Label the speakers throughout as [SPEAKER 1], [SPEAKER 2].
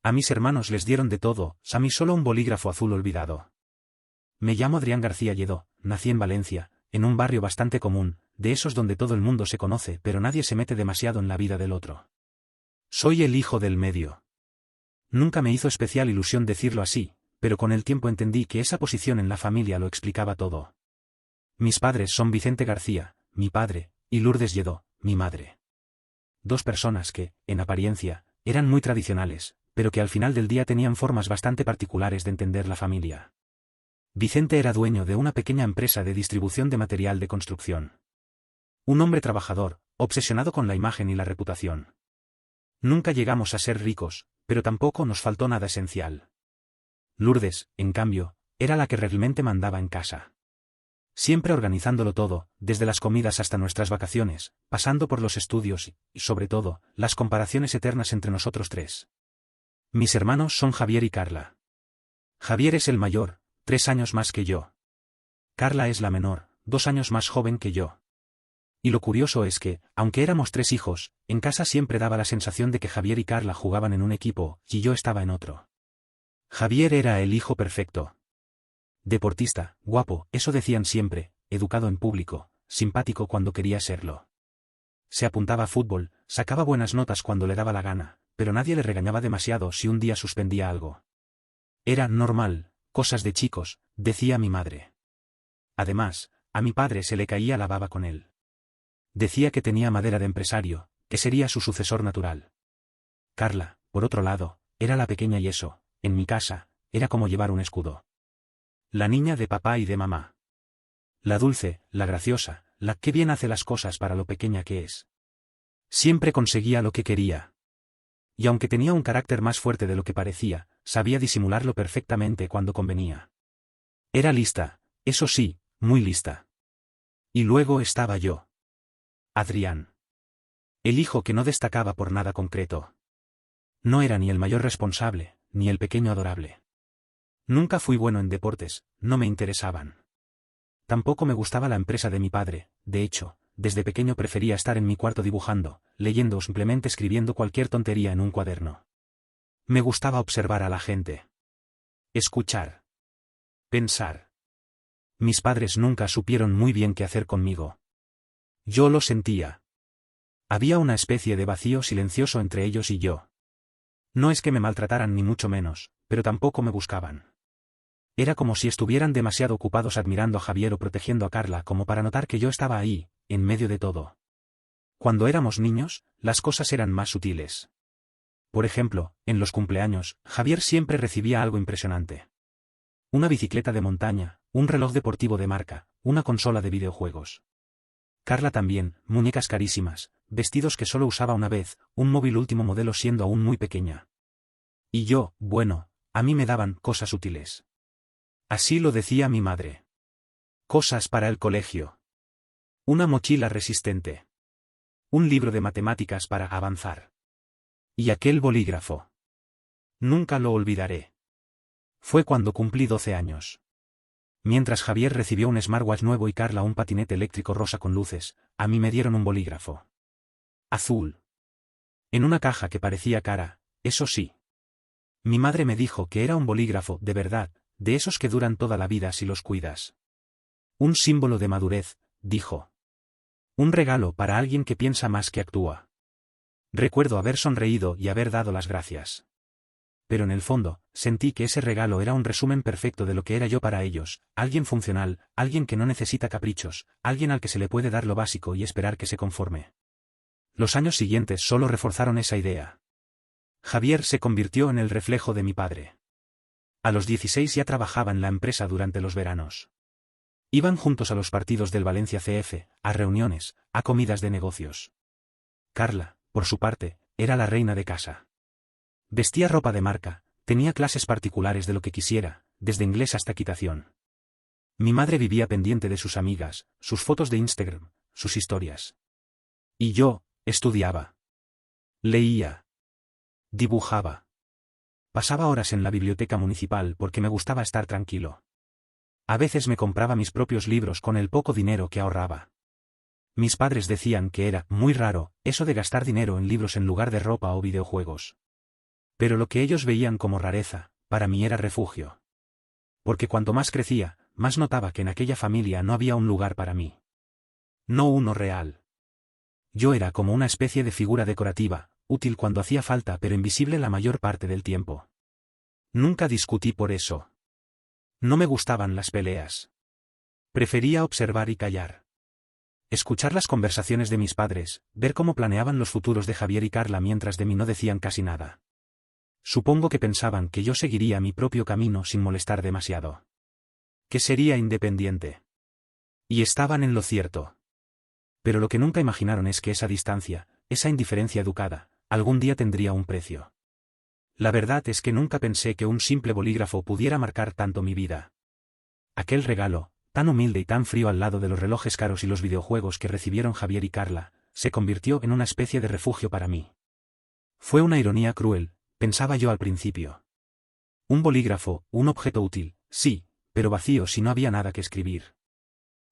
[SPEAKER 1] A mis hermanos les dieron de todo, a mí solo un bolígrafo azul olvidado. Me llamo Adrián García Lledó, nací en Valencia, en un barrio bastante común, de esos donde todo el mundo se conoce pero nadie se mete demasiado en la vida del otro. Soy el hijo del medio. Nunca me hizo especial ilusión decirlo así, pero con el tiempo entendí que esa posición en la familia lo explicaba todo. Mis padres son Vicente García, mi padre, y Lourdes Lledó, mi madre. Dos personas que, en apariencia, eran muy tradicionales, pero que al final del día tenían formas bastante particulares de entender la familia. Vicente era dueño de una pequeña empresa de distribución de material de construcción. Un hombre trabajador, obsesionado con la imagen y la reputación. Nunca llegamos a ser ricos, pero tampoco nos faltó nada esencial. Lourdes, en cambio, era la que realmente mandaba en casa. Siempre organizándolo todo, desde las comidas hasta nuestras vacaciones, pasando por los estudios y, sobre todo, las comparaciones eternas entre nosotros tres. Mis hermanos son Javier y Carla. Javier es el mayor, 3 años más que yo. Carla es la menor, 2 años más joven que yo. Y lo curioso es que, aunque éramos 3 hijos, en casa siempre daba la sensación de que Javier y Carla jugaban en un equipo, y yo estaba en otro. Javier era el hijo perfecto. Deportista, guapo, eso decían siempre, educado en público, simpático cuando quería serlo. Se apuntaba a fútbol, sacaba buenas notas cuando le daba la gana, pero nadie le regañaba demasiado si un día suspendía algo. Era normal, cosas de chicos, decía mi madre. Además, a mi padre se le caía la baba con él. Decía que tenía madera de empresario, que sería su sucesor natural. Carla, por otro lado, era la pequeña y eso, en mi casa, era como llevar un escudo. La niña de papá y de mamá. La dulce, la graciosa, la que bien hace las cosas para lo pequeña que es. Siempre conseguía lo que quería. Y aunque tenía un carácter más fuerte de lo que parecía, sabía disimularlo perfectamente cuando convenía. Era lista, eso sí, muy lista. Y luego estaba yo. Adrián. El hijo que no destacaba por nada concreto. No era ni el mayor responsable, ni el pequeño adorable. Nunca fui bueno en deportes, no me interesaban. Tampoco me gustaba la empresa de mi padre, de hecho, desde pequeño prefería estar en mi cuarto dibujando, leyendo o simplemente escribiendo cualquier tontería en un cuaderno. Me gustaba observar a la gente. Escuchar. Pensar. Mis padres nunca supieron muy bien qué hacer conmigo. Yo lo sentía. Había una especie de vacío silencioso entre ellos y yo. No es que me maltrataran ni mucho menos, pero tampoco me buscaban. Era como si estuvieran demasiado ocupados admirando a Javier o protegiendo a Carla como para notar que yo estaba ahí, en medio de todo. Cuando éramos niños, las cosas eran más sutiles. Por ejemplo, en los cumpleaños, Javier siempre recibía algo impresionante. Una bicicleta de montaña, un reloj deportivo de marca, una consola de videojuegos. Carla también, muñecas carísimas, vestidos que solo usaba una vez, un móvil último modelo siendo aún muy pequeña. Y yo, bueno, a mí me daban cosas útiles. Así lo decía mi madre. Cosas para el colegio. Una mochila resistente. Un libro de matemáticas para avanzar. Y aquel bolígrafo. Nunca lo olvidaré. Fue cuando cumplí 12 años. Mientras Javier recibió un smartwatch nuevo y Carla un patinete eléctrico rosa con luces, a mí me dieron un bolígrafo. Azul. En una caja que parecía cara, eso sí. Mi madre me dijo que era un bolígrafo de verdad, de esos que duran toda la vida si los cuidas. Un símbolo de madurez, dijo. Un regalo para alguien que piensa más que actúa. Recuerdo haber sonreído y haber dado las gracias. Pero en el fondo, sentí que ese regalo era un resumen perfecto de lo que era yo para ellos, alguien funcional, alguien que no necesita caprichos, alguien al que se le puede dar lo básico y esperar que se conforme. Los años siguientes solo reforzaron esa idea. Javier se convirtió en el reflejo de mi padre. A los 16 ya trabajaba en la empresa durante los veranos. Iban juntos a los partidos del Valencia CF, a reuniones, a comidas de negocios. Carla, por su parte, era la reina de casa. Vestía ropa de marca, tenía clases particulares de lo que quisiera, desde inglés hasta equitación. Mi madre vivía pendiente de sus amigas, sus fotos de Instagram, sus historias. Y yo, estudiaba. Leía. Dibujaba. Pasaba horas en la biblioteca municipal porque me gustaba estar tranquilo. A veces me compraba mis propios libros con el poco dinero que ahorraba. Mis padres decían que era muy raro eso de gastar dinero en libros en lugar de ropa o videojuegos. Pero lo que ellos veían como rareza, para mí era refugio. Porque cuanto más crecía, más notaba que en aquella familia no había un lugar para mí. No uno real. Yo era como una especie de figura decorativa, útil cuando hacía falta pero invisible la mayor parte del tiempo. Nunca discutí por eso. No me gustaban las peleas. Prefería observar y callar. Escuchar las conversaciones de mis padres, ver cómo planeaban los futuros de Javier y Carla mientras de mí no decían casi nada. Supongo que pensaban que yo seguiría mi propio camino sin molestar demasiado. Que sería independiente. Y estaban en lo cierto. Pero lo que nunca imaginaron es que esa distancia, esa indiferencia educada, algún día tendría un precio. La verdad es que nunca pensé que un simple bolígrafo pudiera marcar tanto mi vida. Aquel regalo, tan humilde y tan frío al lado de los relojes caros y los videojuegos que recibieron Javier y Carla, se convirtió en una especie de refugio para mí. Fue una ironía cruel, pensaba yo al principio. Un bolígrafo, un objeto útil, sí, pero vacío si no había nada que escribir.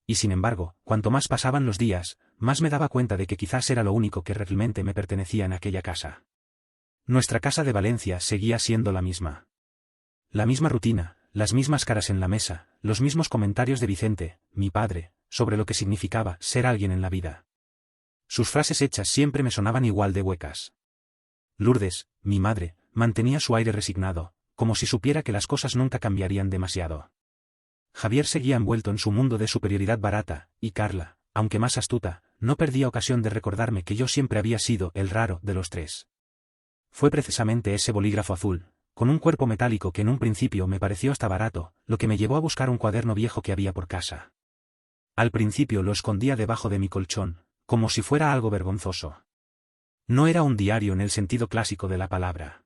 [SPEAKER 1] Y sin embargo, cuanto más pasaban los días, más me daba cuenta de que quizás era lo único que realmente me pertenecía en aquella casa. Nuestra casa de Valencia seguía siendo la misma. La misma rutina, las mismas caras en la mesa, los mismos comentarios de Vicente, mi padre, sobre lo que significaba ser alguien en la vida. Sus frases hechas siempre me sonaban igual de huecas. Lourdes, mi madre, mantenía su aire resignado, como si supiera que las cosas nunca cambiarían demasiado. Javier seguía envuelto en su mundo de superioridad barata, y Carla, aunque más astuta, no perdía ocasión de recordarme que yo siempre había sido el raro de los tres. Fue precisamente ese bolígrafo azul, con un cuerpo metálico que en un principio me pareció hasta barato, lo que me llevó a buscar un cuaderno viejo que había por casa. Al principio lo escondía debajo de mi colchón, como si fuera algo vergonzoso. No era un diario en el sentido clásico de la palabra.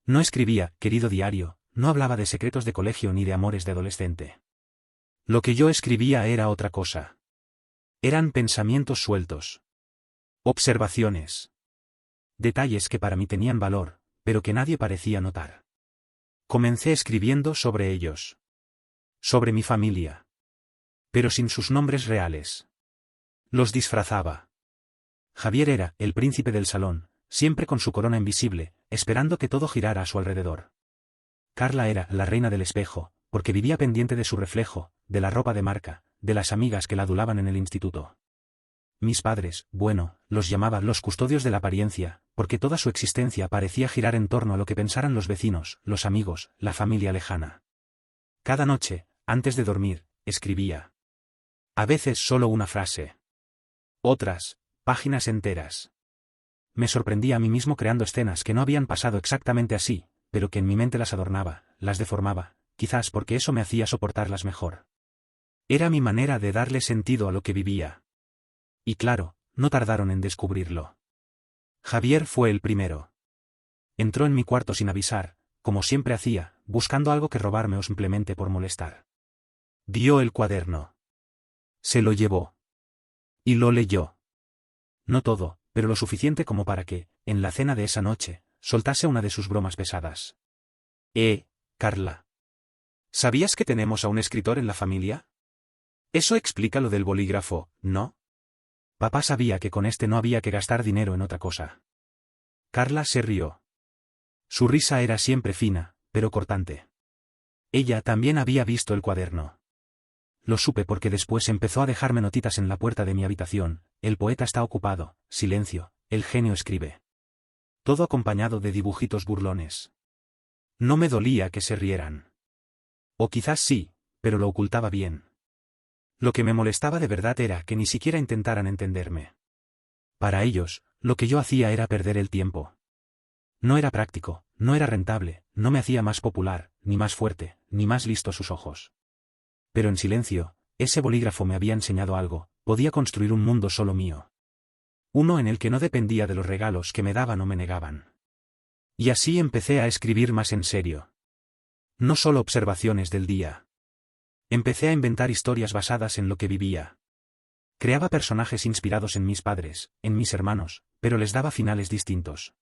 [SPEAKER 1] No escribía, querido diario, no hablaba de secretos de colegio ni de amores de adolescente. Lo que yo escribía era otra cosa. Eran pensamientos sueltos. Observaciones. Detalles que para mí tenían valor, pero que nadie parecía notar. Comencé escribiendo sobre ellos. Sobre mi familia. Pero sin sus nombres reales. Los disfrazaba. Javier era el príncipe del salón, siempre con su corona invisible, esperando que todo girara a su alrededor. Carla era la reina del espejo, porque vivía pendiente de su reflejo, de la ropa de marca, de las amigas que la adulaban en el instituto. Mis padres, bueno, los llamaba los custodios de la apariencia, porque toda su existencia parecía girar en torno a lo que pensaran los vecinos, los amigos, la familia lejana. Cada noche, antes de dormir, escribía. A veces solo una frase. Otras, páginas enteras. Me sorprendía a mí mismo creando escenas que no habían pasado exactamente así, pero que en mi mente las adornaba, las deformaba, quizás porque eso me hacía soportarlas mejor. Era mi manera de darle sentido a lo que vivía. Y claro, no tardaron en descubrirlo. Javier fue el primero. Entró en mi cuarto sin avisar, como siempre hacía, buscando algo que robarme o simplemente por molestar. Dio el cuaderno. Se lo llevó. Y lo leyó. No todo, pero lo suficiente como para que, en la cena de esa noche, soltase una de sus bromas pesadas. Carla. ¿Sabías que tenemos a un escritor en la familia? Eso explica lo del bolígrafo, ¿no? Papá sabía que con este no había que gastar dinero en otra cosa. Carla se rió. Su risa era siempre fina, pero cortante. Ella también había visto el cuaderno. Lo supe porque después empezó a dejarme notitas en la puerta de mi habitación. El poeta está ocupado, silencio, el genio escribe. Todo acompañado de dibujitos burlones. No me dolía que se rieran. O quizás sí, pero lo ocultaba bien. Lo que me molestaba de verdad era que ni siquiera intentaran entenderme. Para ellos, lo que yo hacía era perder el tiempo. No era práctico, no era rentable, no me hacía más popular, ni más fuerte, ni más listo a sus ojos. Pero en silencio, ese bolígrafo me había enseñado algo, podía construir un mundo solo mío. Uno en el que no dependía de los regalos que me daban o me negaban. Y así empecé a escribir más en serio. No solo observaciones del día. Empecé a inventar historias basadas en lo que vivía. Creaba personajes inspirados en mis padres, en mis hermanos, pero les daba finales distintos.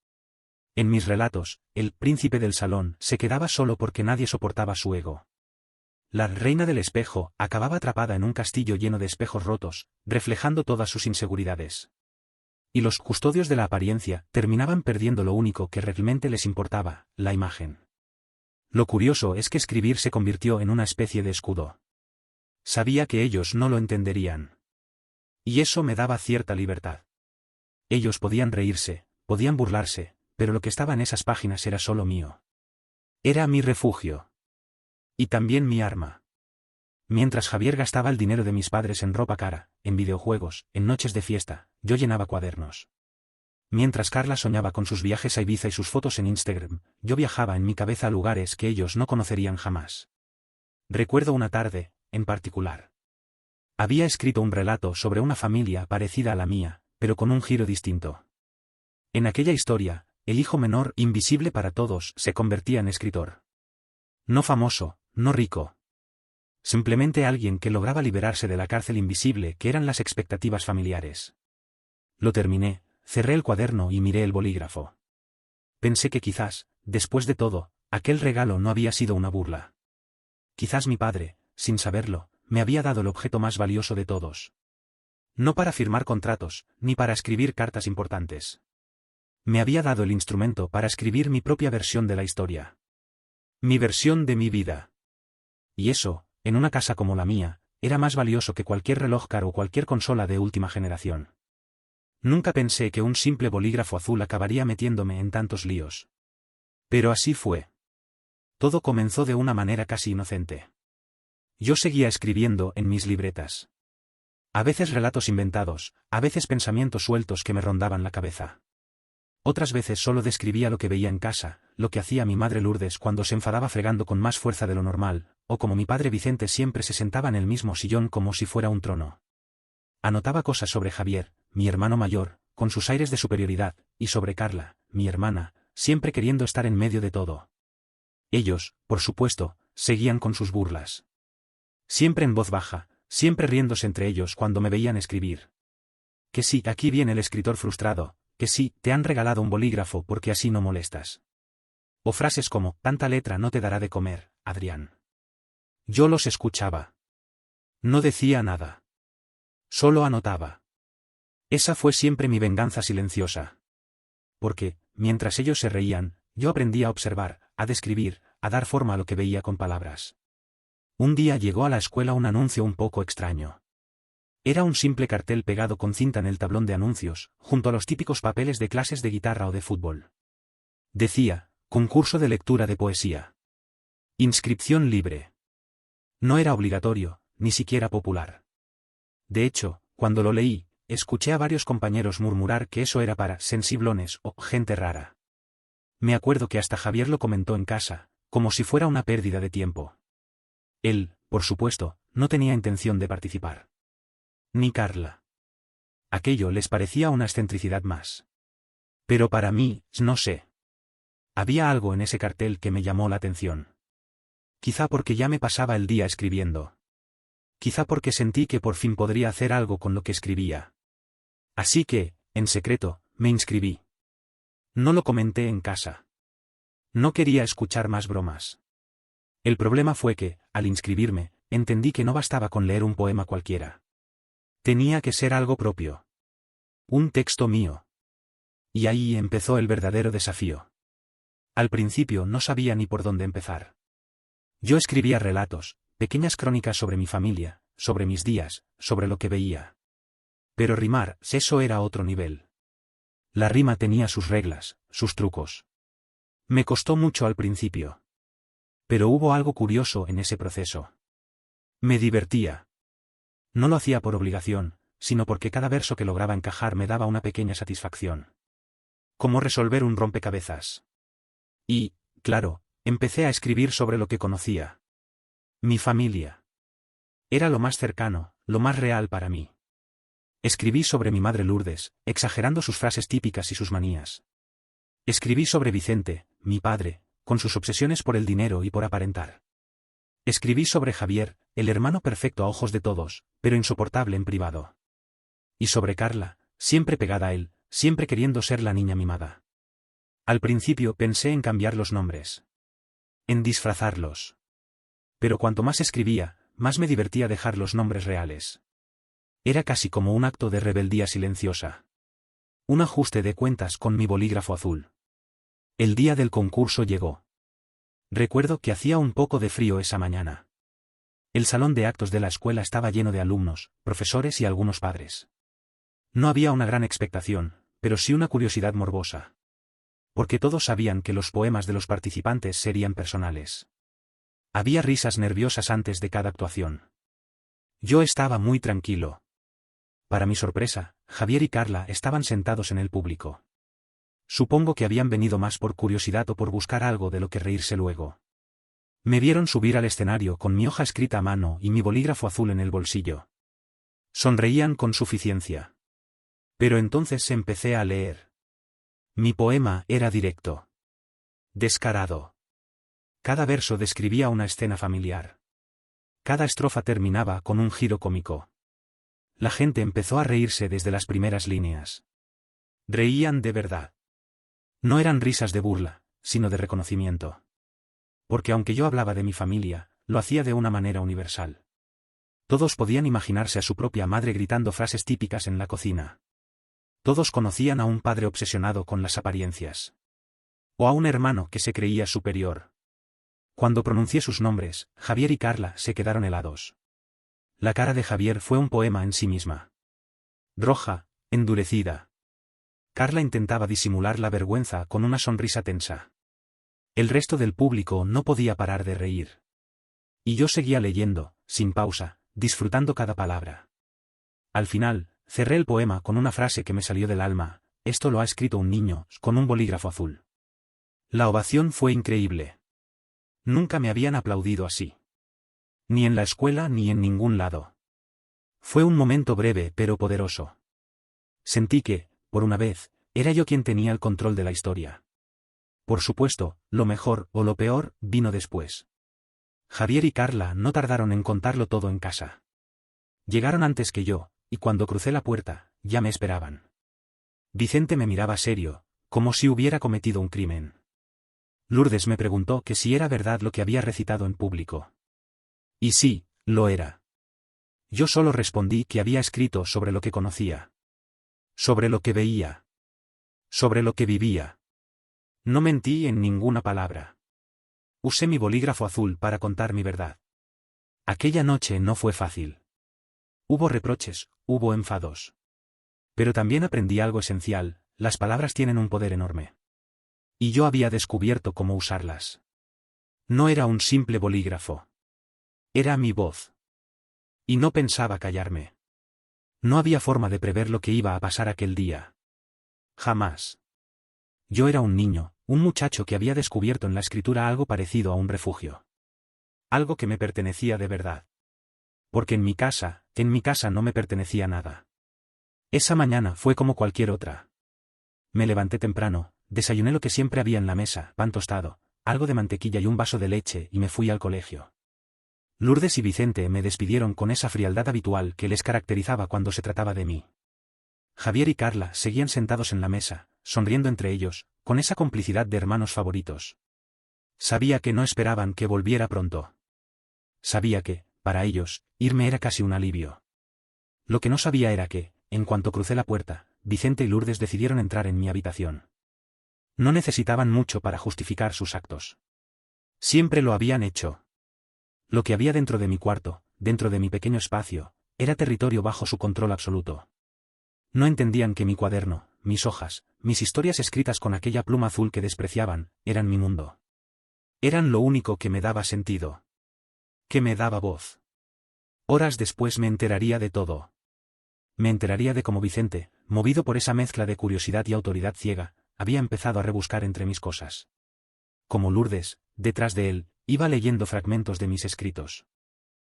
[SPEAKER 1] En mis relatos, el príncipe del salón se quedaba solo porque nadie soportaba su ego. La reina del espejo acababa atrapada en un castillo lleno de espejos rotos, reflejando todas sus inseguridades. Y los custodios de la apariencia terminaban perdiendo lo único que realmente les importaba, la imagen. Lo curioso es que escribir se convirtió en una especie de escudo. Sabía que ellos no lo entenderían. Y eso me daba cierta libertad. Ellos podían reírse, podían burlarse, pero lo que estaba en esas páginas era solo mío. Era mi refugio. Y también mi arma. Mientras Javier gastaba el dinero de mis padres en ropa cara, en videojuegos, en noches de fiesta, yo llenaba cuadernos. Mientras Carla soñaba con sus viajes a Ibiza y sus fotos en Instagram, yo viajaba en mi cabeza a lugares que ellos no conocerían jamás. Recuerdo una tarde, en particular. Había escrito un relato sobre una familia parecida a la mía, pero con un giro distinto. En aquella historia, el hijo menor, invisible para todos, se convertía en escritor. No famoso, no rico. Simplemente alguien que lograba liberarse de la cárcel invisible que eran las expectativas familiares. Lo terminé, cerré el cuaderno y miré el bolígrafo. Pensé que quizás, después de todo, aquel regalo no había sido una burla. Quizás mi padre, sin saberlo, me había dado el objeto más valioso de todos. No para firmar contratos, ni para escribir cartas importantes. Me había dado el instrumento para escribir mi propia versión de la historia. Mi versión de mi vida. Y eso, en una casa como la mía, era más valioso que cualquier reloj caro o cualquier consola de última generación. Nunca pensé que un simple bolígrafo azul acabaría metiéndome en tantos líos. Pero así fue. Todo comenzó de una manera casi inocente. Yo seguía escribiendo en mis libretas. A veces relatos inventados, a veces pensamientos sueltos que me rondaban la cabeza. Otras veces solo describía lo que veía en casa, lo que hacía mi madre Lourdes cuando se enfadaba fregando con más fuerza de lo normal, o como mi padre Vicente siempre se sentaba en el mismo sillón como si fuera un trono. Anotaba cosas sobre Javier, mi hermano mayor, con sus aires de superioridad, y sobre Carla, mi hermana, siempre queriendo estar en medio de todo. Ellos, por supuesto, seguían con sus burlas. Siempre en voz baja, siempre riéndose entre ellos cuando me veían escribir. Que sí, aquí viene el escritor frustrado, que sí, te han regalado un bolígrafo porque así no molestas. O frases como, tanta letra no te dará de comer, Adrián. Yo los escuchaba. No decía nada. Solo anotaba. Esa fue siempre mi venganza silenciosa. Porque, mientras ellos se reían, yo aprendí a observar, a describir, a dar forma a lo que veía con palabras. Un día llegó a la escuela un anuncio un poco extraño. Era un simple cartel pegado con cinta en el tablón de anuncios, junto a los típicos papeles de clases de guitarra o de fútbol. Decía, concurso de lectura de poesía. Inscripción libre. No era obligatorio, ni siquiera popular. De hecho, cuando lo leí, escuché a varios compañeros murmurar que eso era para sensiblones o gente rara. Me acuerdo que hasta Javier lo comentó en casa, como si fuera una pérdida de tiempo. Él, por supuesto, no tenía intención de participar. Ni Carla. Aquello les parecía una excentricidad más. Pero para mí, no sé. Había algo en ese cartel que me llamó la atención. Quizá porque ya me pasaba el día escribiendo. Quizá porque sentí que por fin podría hacer algo con lo que escribía. Así que, en secreto, me inscribí. No lo comenté en casa. No quería escuchar más bromas. El problema fue que, al inscribirme, entendí que no bastaba con leer un poema cualquiera. Tenía que ser algo propio. Un texto mío. Y ahí empezó el verdadero desafío. Al principio no sabía ni por dónde empezar. Yo escribía relatos, pequeñas crónicas sobre mi familia, sobre mis días, sobre lo que veía. Pero rimar, eso era otro nivel. La rima tenía sus reglas, sus trucos. Me costó mucho al principio. Pero hubo algo curioso en ese proceso. Me divertía. No lo hacía por obligación, sino porque cada verso que lograba encajar me daba una pequeña satisfacción. Como resolver un rompecabezas. Y, claro, empecé a escribir sobre lo que conocía. Mi familia. Era lo más cercano, lo más real para mí. Escribí sobre mi madre Lourdes, exagerando sus frases típicas y sus manías. Escribí sobre Vicente, mi padre, con sus obsesiones por el dinero y por aparentar. Escribí sobre Javier, el hermano perfecto a ojos de todos, pero insoportable en privado. Y sobre Carla, siempre pegada a él, siempre queriendo ser la niña mimada. Al principio pensé en cambiar los nombres. En disfrazarlos. Pero cuanto más escribía, más me divertía dejar los nombres reales. Era casi como un acto de rebeldía silenciosa. Un ajuste de cuentas con mi bolígrafo azul. El día del concurso llegó. Recuerdo que hacía un poco de frío esa mañana. El salón de actos de la escuela estaba lleno de alumnos, profesores y algunos padres. No había una gran expectación, pero sí una curiosidad morbosa. Porque todos sabían que los poemas de los participantes serían personales. Había risas nerviosas antes de cada actuación. Yo estaba muy tranquilo. Para mi sorpresa, Javier y Carla estaban sentados en el público. Supongo que habían venido más por curiosidad o por buscar algo de lo que reírse luego. Me vieron subir al escenario con mi hoja escrita a mano y mi bolígrafo azul en el bolsillo. Sonreían con suficiencia. Pero entonces empecé a leer. Mi poema era directo. Descarado. Cada verso describía una escena familiar. Cada estrofa terminaba con un giro cómico. La gente empezó a reírse desde las primeras líneas. Reían de verdad. No eran risas de burla, sino de reconocimiento. Porque aunque yo hablaba de mi familia, lo hacía de una manera universal. Todos podían imaginarse a su propia madre gritando frases típicas en la cocina. Todos conocían a un padre obsesionado con las apariencias. O a un hermano que se creía superior. Cuando pronuncié sus nombres, Javier y Carla se quedaron helados. La cara de Javier fue un poema en sí misma. Roja, endurecida. Carla intentaba disimular la vergüenza con una sonrisa tensa. El resto del público no podía parar de reír. Y yo seguía leyendo, sin pausa, disfrutando cada palabra. Al final, cerré el poema con una frase que me salió del alma: esto lo ha escrito un niño, con un bolígrafo azul. La ovación fue increíble. Nunca me habían aplaudido así. Ni en la escuela ni en ningún lado. Fue un momento breve pero poderoso. Sentí que, por una vez, era yo quien tenía el control de la historia. Por supuesto, lo mejor o lo peor vino después. Javier y Carla no tardaron en contarlo todo en casa. Llegaron antes que yo, y cuando crucé la puerta, ya me esperaban. Vicente me miraba serio, como si hubiera cometido un crimen. Lourdes me preguntó que si era verdad lo que había recitado en público. Y sí, lo era. Yo solo respondí que había escrito sobre lo que conocía. Sobre lo que veía. Sobre lo que vivía. No mentí en ninguna palabra. Usé mi bolígrafo azul para contar mi verdad. Aquella noche no fue fácil. Hubo reproches, hubo enfados. Pero también aprendí algo esencial: las palabras tienen un poder enorme. Y yo había descubierto cómo usarlas. No era un simple bolígrafo. Era mi voz. Y no pensaba callarme. No había forma de prever lo que iba a pasar aquel día. Jamás. Yo era un niño, un muchacho que había descubierto en la escritura algo parecido a un refugio. Algo que me pertenecía de verdad. Porque en mi casa no me pertenecía nada. Esa mañana fue como cualquier otra. Me levanté temprano, desayuné lo que siempre había en la mesa: pan tostado, algo de mantequilla y un vaso de leche, y me fui al colegio. Lourdes y Vicente me despidieron con esa frialdad habitual que les caracterizaba cuando se trataba de mí. Javier y Carla seguían sentados en la mesa, sonriendo entre ellos, con esa complicidad de hermanos favoritos. Sabía que no esperaban que volviera pronto. Sabía que, para ellos, irme era casi un alivio. Lo que no sabía era que, en cuanto crucé la puerta, Vicente y Lourdes decidieron entrar en mi habitación. No necesitaban mucho para justificar sus actos. Siempre lo habían hecho. Lo que había dentro de mi cuarto, dentro de mi pequeño espacio, era territorio bajo su control absoluto. No entendían que mi cuaderno, mis hojas, mis historias escritas con aquella pluma azul que despreciaban, eran mi mundo. Eran lo único que me daba sentido. Que me daba voz. Horas después me enteraría de todo. Me enteraría de cómo Vicente, movido por esa mezcla de curiosidad y autoridad ciega, había empezado a rebuscar entre mis cosas. Como Lourdes, detrás de él, iba leyendo fragmentos de mis escritos.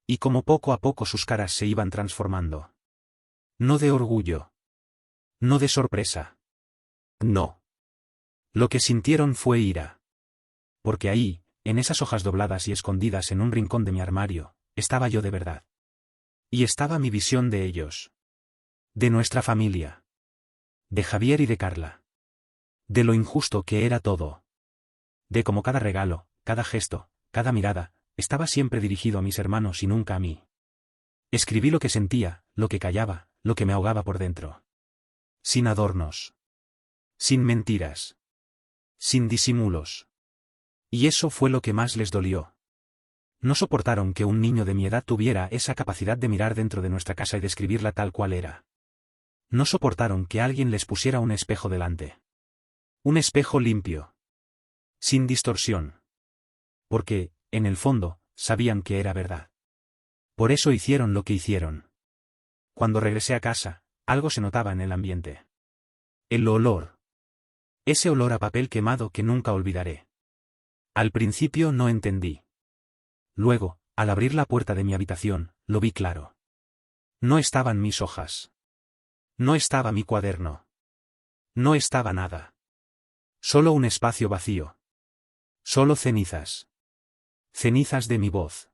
[SPEAKER 1] Y como poco a poco sus caras se iban transformando. No de orgullo. No de sorpresa. No. Lo que sintieron fue ira. Porque ahí, en esas hojas dobladas y escondidas en un rincón de mi armario, estaba yo de verdad. Y estaba mi visión de ellos. De nuestra familia. De Javier y de Carla. De lo injusto que era todo. De cómo cada regalo, cada gesto, cada mirada, estaba siempre dirigido a mis hermanos y nunca a mí. Escribí lo que sentía, lo que callaba, lo que me ahogaba por dentro. Sin adornos. Sin mentiras. Sin disimulos. Y eso fue lo que más les dolió. No soportaron que un niño de mi edad tuviera esa capacidad de mirar dentro de nuestra casa y describirla tal cual era. No soportaron que alguien les pusiera un espejo delante. Un espejo limpio. Sin distorsión. Porque, en el fondo, sabían que era verdad. Por eso hicieron lo que hicieron. Cuando regresé a casa, algo se notaba en el ambiente. El olor. Ese olor a papel quemado que nunca olvidaré. Al principio no entendí. Luego, al abrir la puerta de mi habitación, lo vi claro. No estaban mis hojas. No estaba mi cuaderno. No estaba nada. Solo un espacio vacío. Solo cenizas. Cenizas de mi voz.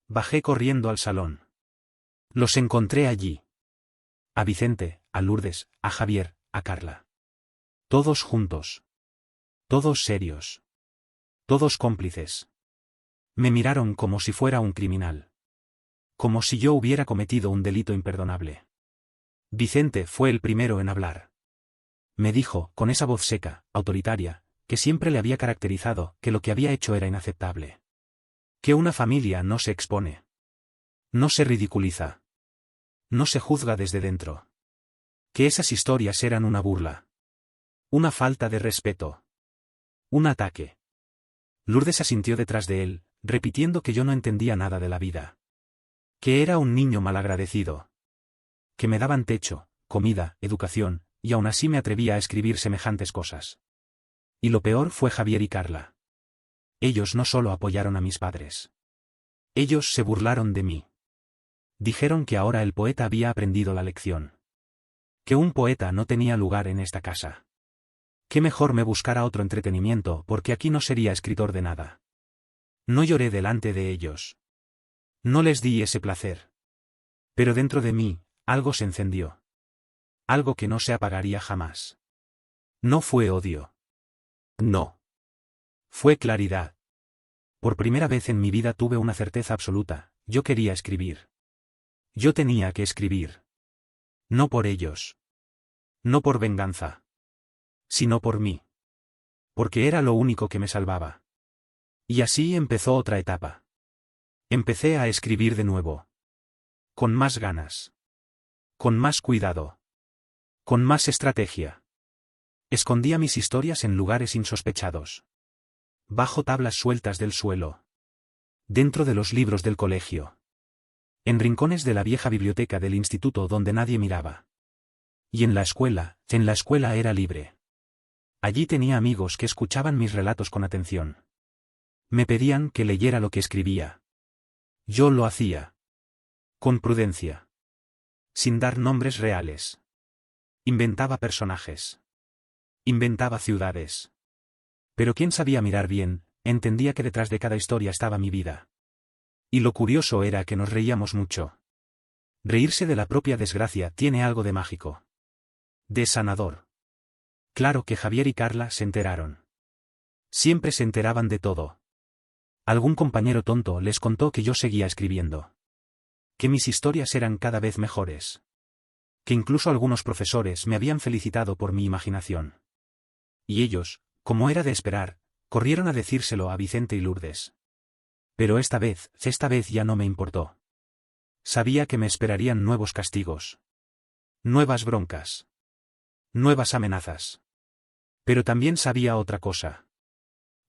[SPEAKER 1] Bajé corriendo al salón. Los encontré allí. A Vicente, a Lourdes, a Javier, a Carla. Todos juntos. Todos serios. Todos cómplices. Me miraron como si fuera un criminal. Como si yo hubiera cometido un delito imperdonable. Vicente fue el primero en hablar. Me dijo, con esa voz seca, autoritaria, que siempre le había caracterizado, que lo que había hecho era inaceptable. Que una familia no se expone. No se ridiculiza. No se juzga desde dentro. Que esas historias eran una burla. Una falta de respeto. Un ataque. Lourdes asintió detrás de él, repitiendo que yo no entendía nada de la vida. Que era un niño malagradecido. Que me daban techo, comida, educación, y aún así me atrevía a escribir semejantes cosas. Y lo peor fue Javier y Carla. Ellos no solo apoyaron a mis padres. Ellos se burlaron de mí. Dijeron que ahora el poeta había aprendido la lección. Que un poeta no tenía lugar en esta casa. Que mejor me buscara otro entretenimiento porque aquí no sería escritor de nada. No lloré delante de ellos. No les di ese placer. Pero dentro de mí, algo se encendió. Algo que no se apagaría jamás. No fue odio. No. Fue claridad. Por primera vez en mi vida tuve una certeza absoluta, yo quería escribir. Yo tenía que escribir. No por ellos. No por venganza. Sino por mí. Porque era lo único que me salvaba. Y así empezó otra etapa. Empecé a escribir de nuevo. Con más ganas. Con más cuidado. Con más estrategia. Escondía mis historias en lugares insospechados. Bajo tablas sueltas del suelo. Dentro de los libros del colegio. En rincones de la vieja biblioteca del instituto donde nadie miraba. Y en la escuela era libre. Allí tenía amigos que escuchaban mis relatos con atención. Me pedían que leyera lo que escribía. Yo lo hacía. Con prudencia. Sin dar nombres reales. Inventaba personajes. Inventaba ciudades. Pero quien sabía mirar bien, entendía que detrás de cada historia estaba mi vida. Y lo curioso era que nos reíamos mucho. Reírse de la propia desgracia tiene algo de mágico. De sanador. Claro que Javier y Carla se enteraron. Siempre se enteraban de todo. Algún compañero tonto les contó que yo seguía escribiendo. Que mis historias eran cada vez mejores. Que incluso algunos profesores me habían felicitado por mi imaginación. Y ellos, como era de esperar, corrieron a decírselo a Vicente y Lourdes. Pero esta vez ya no me importó. Sabía que me esperarían nuevos castigos. Nuevas broncas. Nuevas amenazas. Pero también sabía otra cosa.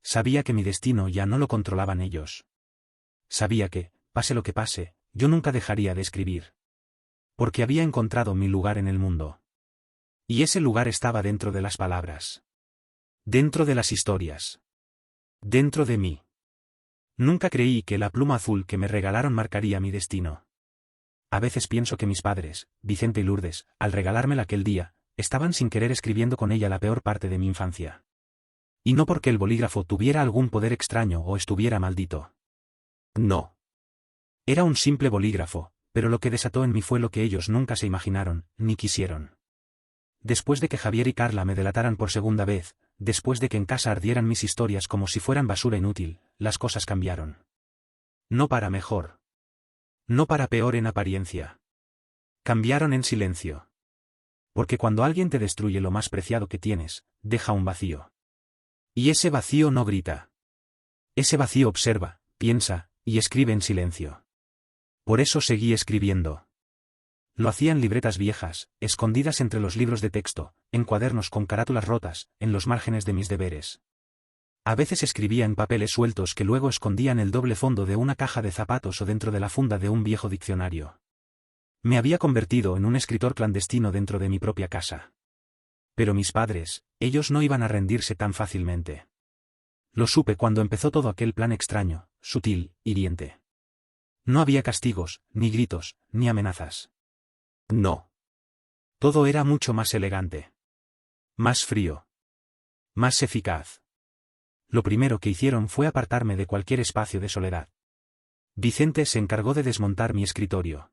[SPEAKER 1] Sabía que mi destino ya no lo controlaban ellos. Sabía que, pase lo que pase, yo nunca dejaría de escribir. Porque había encontrado mi lugar en el mundo. Y ese lugar estaba dentro de las palabras. Dentro de las historias. Dentro de mí. Nunca creí que la pluma azul que me regalaron marcaría mi destino. A veces pienso que mis padres, Vicente y Lourdes, al regalármela aquel día, estaban sin querer escribiendo con ella la peor parte de mi infancia. Y no porque el bolígrafo tuviera algún poder extraño o estuviera maldito. No. Era un simple bolígrafo, pero lo que desató en mí fue lo que ellos nunca se imaginaron, ni quisieron. Después de que Javier y Carla me delataran por segunda vez, después de que en casa ardieran mis historias como si fueran basura inútil, las cosas cambiaron. No para mejor. No para peor en apariencia. Cambiaron en silencio. Porque cuando alguien te destruye lo más preciado que tienes, deja un vacío. Y ese vacío no grita. Ese vacío observa, piensa, y escribe en silencio. Por eso seguí escribiendo. Lo hacía en libretas viejas, escondidas entre los libros de texto, en cuadernos con carátulas rotas, en los márgenes de mis deberes. A veces escribía en papeles sueltos que luego escondía en el doble fondo de una caja de zapatos o dentro de la funda de un viejo diccionario. Me había convertido en un escritor clandestino dentro de mi propia casa. Pero mis padres, ellos no iban a rendirse tan fácilmente. Lo supe cuando empezó todo aquel plan extraño, sutil, hiriente. No había castigos, ni gritos, ni amenazas. No. Todo era mucho más elegante. Más frío. Más eficaz. Lo primero que hicieron fue apartarme de cualquier espacio de soledad. Vicente se encargó de desmontar mi escritorio.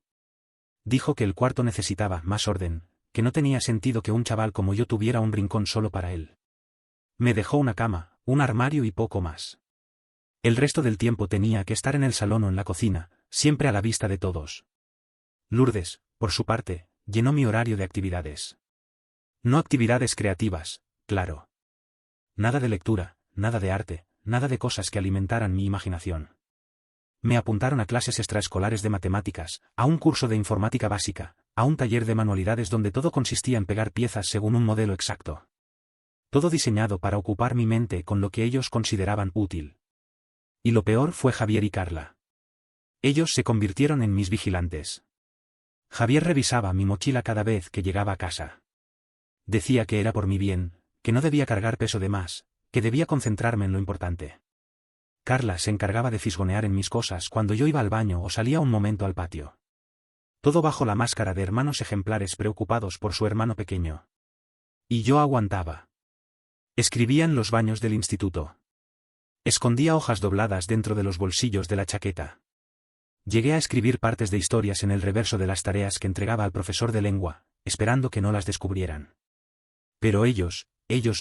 [SPEAKER 1] Dijo que el cuarto necesitaba más orden, que no tenía sentido que un chaval como yo tuviera un rincón solo para él. Me dejó una cama, un armario y poco más. El resto del tiempo tenía que estar en el salón o en la cocina, siempre a la vista de todos. Lourdes, por su parte, llenó mi horario de actividades. No actividades creativas, claro. Nada de lectura, nada de arte, nada de cosas que alimentaran mi imaginación. Me apuntaron a clases extraescolares de matemáticas, a un curso de informática básica, a un taller de manualidades donde todo consistía en pegar piezas según un modelo exacto. Todo diseñado para ocupar mi mente con lo que ellos consideraban útil. Y lo peor fue Javier y Carla. Ellos se convirtieron en mis vigilantes. Javier revisaba mi mochila cada vez que llegaba a casa. Decía que era por mi bien, que no debía cargar peso de más, que debía concentrarme en lo importante. Carla se encargaba de fisgonear en mis cosas cuando yo iba al baño o salía un momento al patio. Todo bajo la máscara de hermanos ejemplares preocupados por su hermano pequeño. Y yo aguantaba. Escribía en los baños del instituto. Escondía hojas dobladas dentro de los bolsillos de la chaqueta. Llegué a escribir partes de historias en el reverso de las tareas que entregaba al profesor de lengua, esperando que no las descubrieran. Pero ellos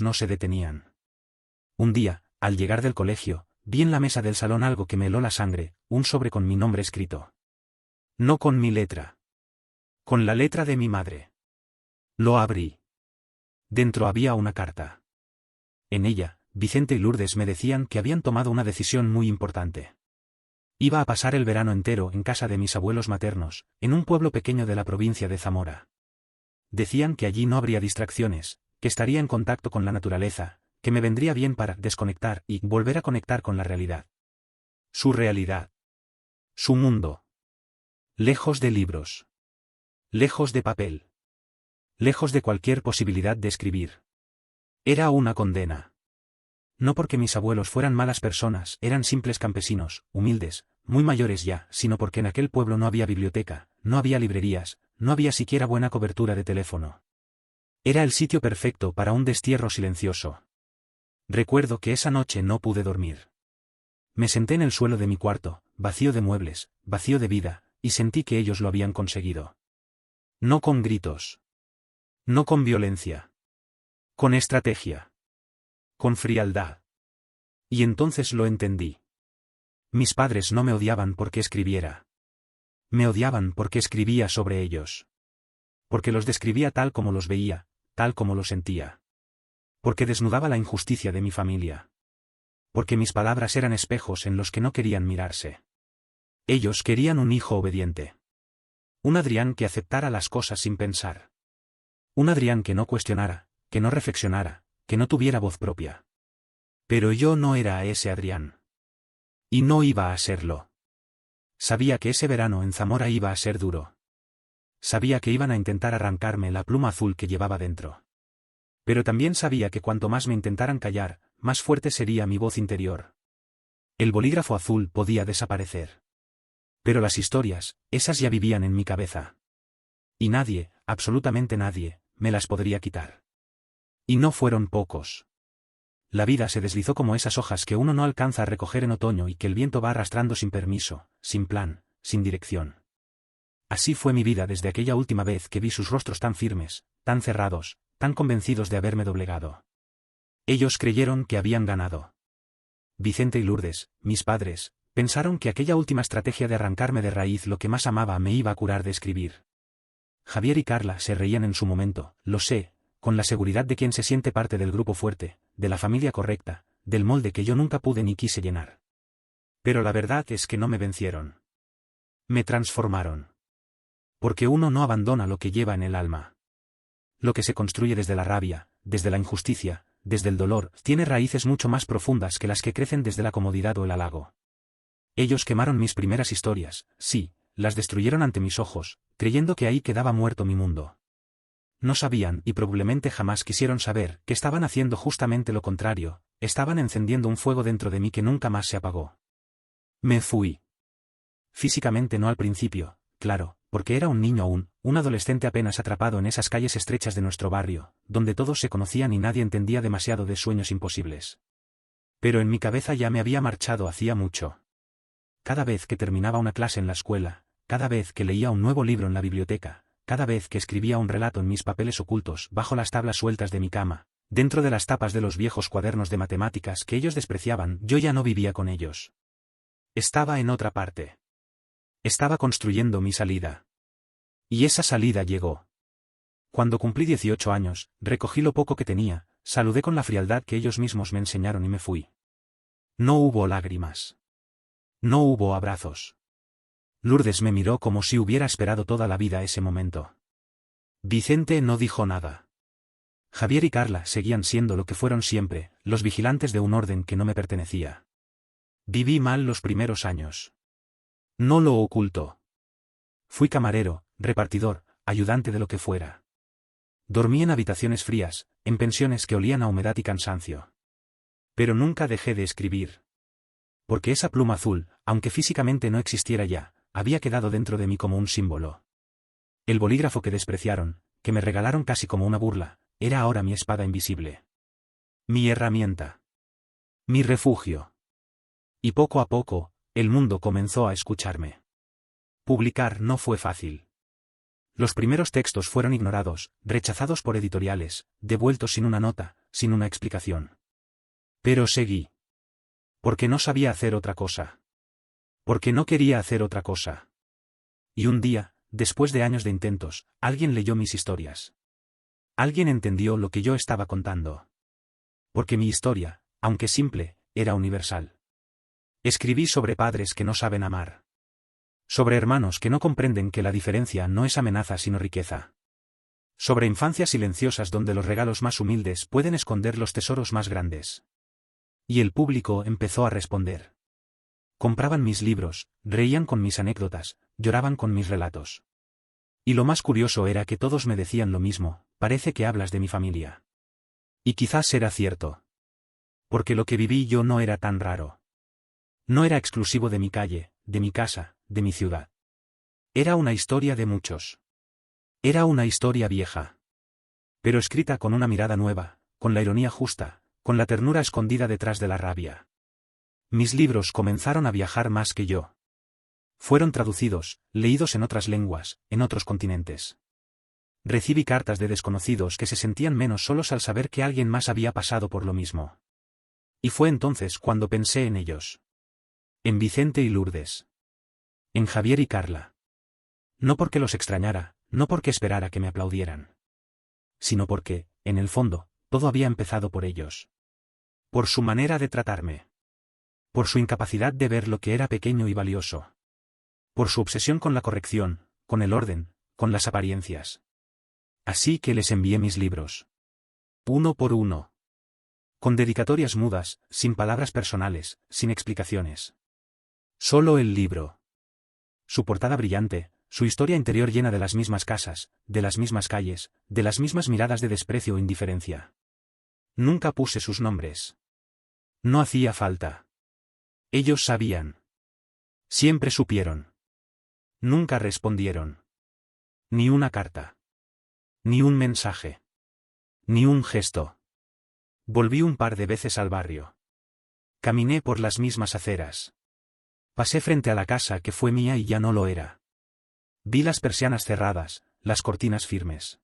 [SPEAKER 1] no se detenían. Un día, al llegar del colegio, vi en la mesa del salón algo que me heló la sangre, un sobre con mi nombre escrito. No con mi letra. Con la letra de mi madre. Lo abrí. Dentro había una carta. En ella, Vicente y Lourdes me decían que habían tomado una decisión muy importante. Iba a pasar el verano entero en casa de mis abuelos maternos, en un pueblo pequeño de la provincia de Zamora. Decían que allí no habría distracciones, que estaría en contacto con la naturaleza, que me vendría bien para desconectar y volver a conectar con la realidad. Su realidad. Su mundo. Lejos de libros. Lejos de papel. Lejos de cualquier posibilidad de escribir. Era una condena. No porque mis abuelos fueran malas personas, eran simples campesinos, humildes, muy mayores ya, sino porque en aquel pueblo no había biblioteca, no había librerías, no había siquiera buena cobertura de teléfono. Era el sitio perfecto para un destierro silencioso. Recuerdo que esa noche no pude dormir. Me senté en el suelo de mi cuarto, vacío de muebles, vacío de vida, y sentí que ellos lo habían conseguido. No con gritos. No con violencia. Con estrategia. Con frialdad. Y entonces lo entendí. Mis padres no me odiaban porque escribiera. Me odiaban porque escribía sobre ellos. Porque los describía tal como los veía, tal como los sentía. Porque desnudaba la injusticia de mi familia. Porque mis palabras eran espejos en los que no querían mirarse. Ellos querían un hijo obediente. Un Adrián que aceptara las cosas sin pensar. Un Adrián que no cuestionara, que no reflexionara, que no tuviera voz propia. Pero yo no era ese Adrián. Y no iba a serlo. Sabía que ese verano en Zamora iba a ser duro. Sabía que iban a intentar arrancarme la pluma azul que llevaba dentro. Pero también sabía que cuanto más me intentaran callar, más fuerte sería mi voz interior. El bolígrafo azul podía desaparecer. Pero las historias, esas ya vivían en mi cabeza. Y nadie, absolutamente nadie, me las podría quitar. Y no fueron pocos. La vida se deslizó como esas hojas que uno no alcanza a recoger en otoño y que el viento va arrastrando sin permiso, sin plan, sin dirección. Así fue mi vida desde aquella última vez que vi sus rostros tan firmes, tan cerrados, tan convencidos de haberme doblegado. Ellos creyeron que habían ganado. Vicente y Lourdes, mis padres, pensaron que aquella última estrategia de arrancarme de raíz lo que más amaba me iba a curar de escribir. Javier y Carla se reían en su momento, lo sé, con la seguridad de quien se siente parte del grupo fuerte, de la familia correcta, del molde que yo nunca pude ni quise llenar. Pero la verdad es que no me vencieron. Me transformaron. Porque uno no abandona lo que lleva en el alma. Lo que se construye desde la rabia, desde la injusticia, desde el dolor, tiene raíces mucho más profundas que las que crecen desde la comodidad o el halago. Ellos quemaron mis primeras historias, sí, las destruyeron ante mis ojos, creyendo que ahí quedaba muerto mi mundo. No sabían, y probablemente jamás quisieron saber, que estaban haciendo justamente lo contrario, estaban encendiendo un fuego dentro de mí que nunca más se apagó. Me fui. Físicamente no al principio, claro, porque era un niño aún, un adolescente apenas atrapado en esas calles estrechas de nuestro barrio, donde todos se conocían y nadie entendía demasiado de sueños imposibles. Pero en mi cabeza ya me había marchado hacía mucho. Cada vez que terminaba una clase en la escuela, cada vez que leía un nuevo libro en la biblioteca, cada vez que escribía un relato en mis papeles ocultos bajo las tablas sueltas de mi cama, dentro de las tapas de los viejos cuadernos de matemáticas que ellos despreciaban, yo ya no vivía con ellos. Estaba en otra parte. Estaba construyendo mi salida. Y esa salida llegó. Cuando cumplí 18 años, recogí lo poco que tenía, saludé con la frialdad que ellos mismos me enseñaron y me fui. No hubo lágrimas. No hubo abrazos. Lourdes me miró como si hubiera esperado toda la vida ese momento. Vicente no dijo nada. Javier y Carla seguían siendo lo que fueron siempre, los vigilantes de un orden que no me pertenecía. Viví mal los primeros años. No lo oculto. Fui camarero, repartidor, ayudante de lo que fuera. Dormí en habitaciones frías, en pensiones que olían a humedad y cansancio. Pero nunca dejé de escribir. Porque esa pluma azul, aunque físicamente no existiera ya, había quedado dentro de mí como un símbolo. El bolígrafo que despreciaron, que me regalaron casi como una burla, era ahora mi espada invisible. Mi herramienta. Mi refugio. Y poco a poco, el mundo comenzó a escucharme. Publicar no fue fácil. Los primeros textos fueron ignorados, rechazados por editoriales, devueltos sin una nota, sin una explicación. Pero seguí. Porque no sabía hacer otra cosa. Porque no quería hacer otra cosa. Y un día, después de años de intentos, alguien leyó mis historias. Alguien entendió lo que yo estaba contando. Porque mi historia, aunque simple, era universal. Escribí sobre padres que no saben amar. Sobre hermanos que no comprenden que la diferencia no es amenaza sino riqueza. Sobre infancias silenciosas donde los regalos más humildes pueden esconder los tesoros más grandes. Y el público empezó a responder. Compraban mis libros, reían con mis anécdotas, lloraban con mis relatos. Y lo más curioso era que todos me decían lo mismo, parece que hablas de mi familia. Y quizás era cierto. Porque lo que viví yo no era tan raro. No era exclusivo de mi calle, de mi casa, de mi ciudad. Era una historia de muchos. Era una historia vieja. Pero escrita con una mirada nueva, con la ironía justa, con la ternura escondida detrás de la rabia. Mis libros comenzaron a viajar más que yo. Fueron traducidos, leídos en otras lenguas, en otros continentes. Recibí cartas de desconocidos que se sentían menos solos al saber que alguien más había pasado por lo mismo. Y fue entonces cuando pensé en ellos. En Vicente y Lourdes. En Javier y Carla. No porque los extrañara, no porque esperara que me aplaudieran. Sino porque, en el fondo, todo había empezado por ellos. Por su manera de tratarme. Por su incapacidad de ver lo que era pequeño y valioso. Por su obsesión con la corrección, con el orden, con las apariencias. Así que les envié mis libros. Uno por uno. Con dedicatorias mudas, sin palabras personales, sin explicaciones. Solo el libro. Su portada brillante, su historia interior llena de las mismas casas, de las mismas calles, de las mismas miradas de desprecio o indiferencia. Nunca puse sus nombres. No hacía falta. Ellos sabían. Siempre supieron. Nunca respondieron. Ni una carta. Ni un mensaje. Ni un gesto. Volví un par de veces al barrio. Caminé por las mismas aceras. Pasé frente a la casa que fue mía y ya no lo era. Vi las persianas cerradas, las cortinas firmes.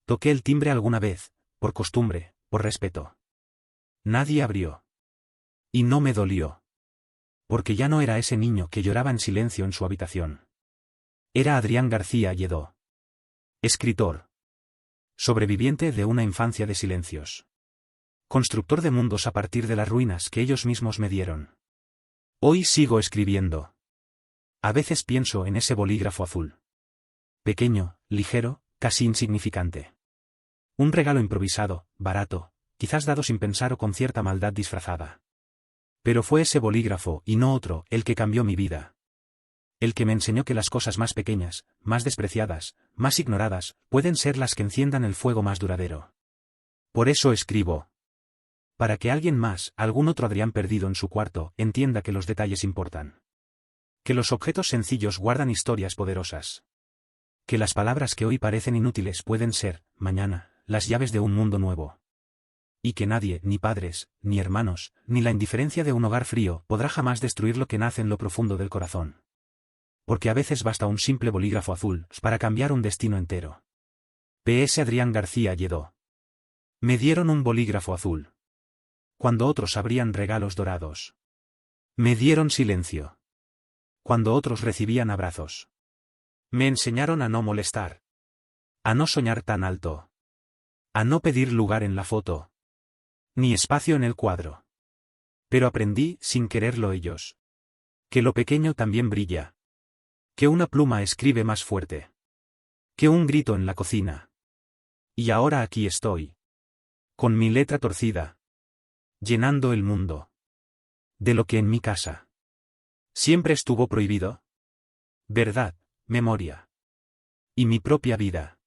[SPEAKER 1] Toqué el timbre alguna vez, por costumbre, por respeto. Nadie abrió. Y no me dolió. Porque ya no era ese niño que lloraba en silencio en su habitación. Era Adrián García Lledó. Escritor. Sobreviviente de una infancia de silencios. Constructor de mundos a partir de las ruinas que ellos mismos me dieron. Hoy sigo escribiendo. A veces pienso en ese bolígrafo azul. Pequeño, ligero, casi insignificante. Un regalo improvisado, barato, quizás dado sin pensar o con cierta maldad disfrazada. Pero fue ese bolígrafo, y no otro, el que cambió mi vida. El que me enseñó que las cosas más pequeñas, más despreciadas, más ignoradas, pueden ser las que enciendan el fuego más duradero. Por eso escribo. Para que alguien más, algún otro Adrián perdido en su cuarto, entienda que los detalles importan. Que los objetos sencillos guardan historias poderosas. Que las palabras que hoy parecen inútiles pueden ser, mañana, las llaves de un mundo nuevo. Y que nadie, ni padres, ni hermanos, ni la indiferencia de un hogar frío, podrá jamás destruir lo que nace en lo profundo del corazón. Porque a veces basta un simple bolígrafo azul para cambiar un destino entero. P.S. Adrián García Lledó. Me dieron un bolígrafo azul. Cuando otros abrían regalos dorados. Me dieron silencio. Cuando otros recibían abrazos. Me enseñaron a no molestar. A no soñar tan alto. A no pedir lugar en la foto. Ni espacio en el cuadro. Pero aprendí, sin quererlo ellos. Que lo pequeño también brilla. Que una pluma escribe más fuerte. Que un grito en la cocina. Y ahora aquí estoy. Con mi letra torcida. Llenando el mundo. De lo que en mi casa siempre estuvo prohibido. Verdad, memoria. Y mi propia vida.